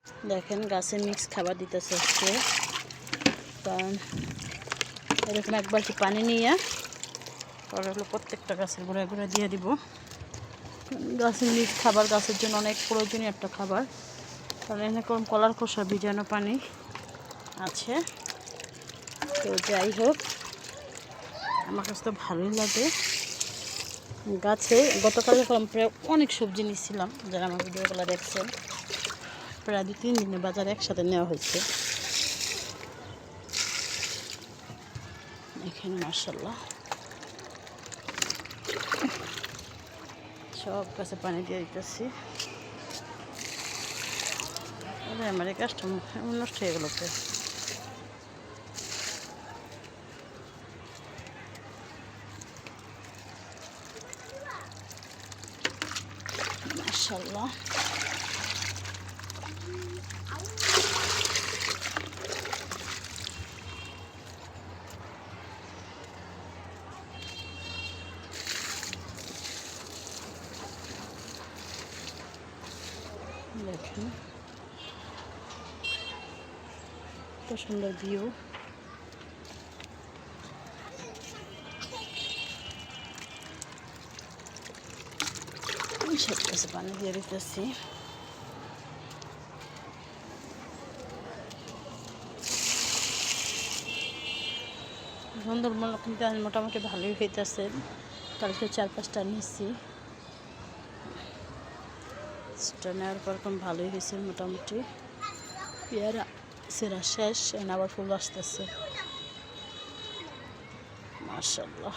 দেখেন গাছে মিক্স খাবার দিতেছে আজকে। কারণ এরকম এক বালতি পানি নিয়ে পরে হলো প্রত্যেকটা গাছের গোড়ায় গোড়ায় দিয়ে দিব। গাছের মিক্স খাবার গাছের জন্য অনেক প্রয়োজনীয় একটা খাবার। কারণ এরকম কলার খোসা ভিজানো পানি আছে। তো যাই হোক, আমার কাছে তো ভালোই লাগে। গাছে গতকাল যখন প্রায় অনেক সবজি নিয়েছিলাম, যারা আমার ভিডিওগুলো দেখছেন, প্রায় 2-3 দিনের বাজার একসাথে নেওয়া হয়েছে। এখানে মাশাআল্লাহ সব গাছে পানি দিয়ে দিতেছি। আমার এই গাছটা নষ্ট হয়ে গেল। মাশাআল্লাহ দেখেন কত সুন্দর ভিউ। সব কাছে পানি দিয়ে দিতেছি। সুন্দরবন কিন্তু মোটামুটি ভালোই হইতেছে। কালকে 4-5টা নিচ্ছি, সেটা নেওয়ার পর এখন ভালোই হয়েছে মোটামুটি। পেয়ারা সেরা শেষ, আবার ফুল আসতেছে মাশাআল্লাহ।